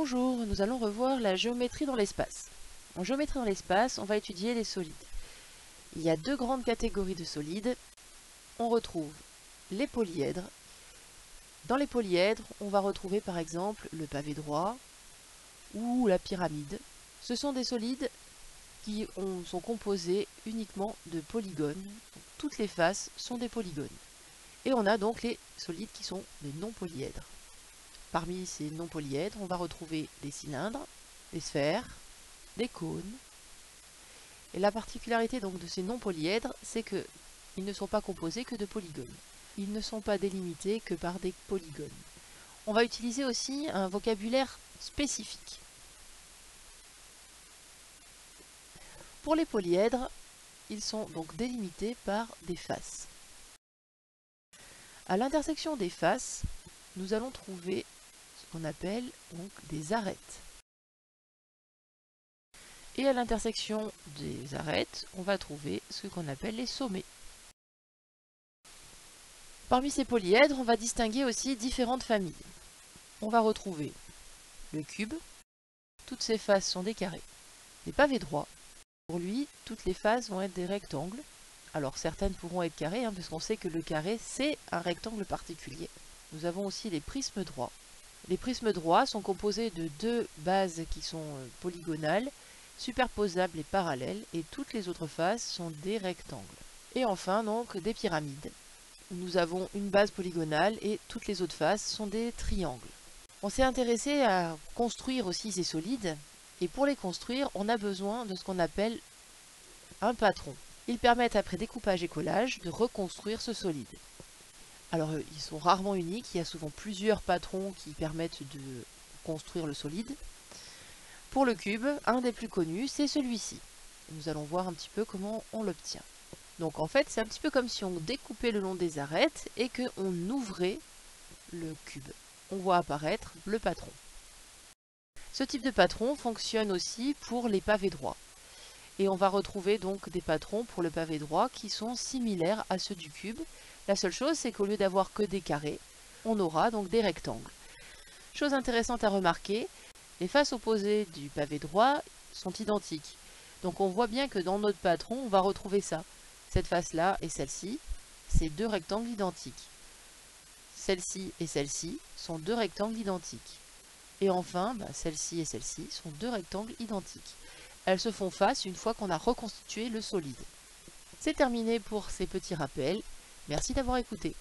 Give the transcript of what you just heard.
Bonjour, nous allons revoir la géométrie dans l'espace. En géométrie dans l'espace, on va étudier les solides. Il y a deux grandes catégories de solides. On retrouve les polyèdres. Dans les polyèdres, on va retrouver par exemple le pavé droit ou la pyramide. Ce sont des solides qui sont composés uniquement de polygones. Toutes les faces sont des polygones. Et on a donc les solides qui sont des non-polyèdres. Parmi ces non-polyèdres, on va retrouver des cylindres, des sphères, des cônes. Et la particularité donc de ces non-polyèdres, c'est qu'ils ne sont pas composés que de polygones. Ils ne sont pas délimités que par des polygones. On va utiliser aussi un vocabulaire spécifique. Pour les polyèdres, ils sont donc délimités par des faces. À l'intersection des faces, nous allons trouver ce qu'on appelle donc des arêtes. Et à l'intersection des arêtes, on va trouver ce qu'on appelle les sommets. Parmi ces polyèdres, on va distinguer aussi différentes familles. On va retrouver le cube, toutes ses faces sont des carrés. Les pavés droits, pour lui, toutes les faces vont être des rectangles. Alors certaines pourront être carrées, parce qu'on sait que le carré, c'est un rectangle particulier. Nous avons aussi les prismes droits. Les prismes droits sont composés de deux bases qui sont polygonales, superposables et parallèles, et toutes les autres faces sont des rectangles. Et enfin donc des pyramides. Nous avons une base polygonale et toutes les autres faces sont des triangles. On s'est intéressé à construire aussi ces solides, et pour les construire, on a besoin de ce qu'on appelle un patron. Ils permettent après découpage et collage de reconstruire ce solide. Alors ils sont rarement uniques, il y a souvent plusieurs patrons qui permettent de construire le solide. Pour le cube, un des plus connus, c'est celui-ci. Nous allons voir un petit peu comment on l'obtient. Donc en fait, c'est un petit peu comme si on découpait le long des arêtes et qu'on ouvrait le cube. On voit apparaître le patron. Ce type de patron fonctionne aussi pour les pavés droits. Et on va retrouver donc des patrons pour le pavé droit qui sont similaires à ceux du cube. La seule chose, c'est qu'au lieu d'avoir que des carrés, on aura donc des rectangles. Chose intéressante à remarquer, les faces opposées du pavé droit sont identiques. Donc on voit bien que dans notre patron, on va retrouver ça. Cette face-là et celle-ci, c'est deux rectangles identiques. Celle-ci et celle-ci sont deux rectangles identiques. Et enfin, celle-ci et celle-ci sont deux rectangles identiques. Elles se font face une fois qu'on a reconstitué le solide. C'est terminé pour ces petits rappels. Merci d'avoir écouté.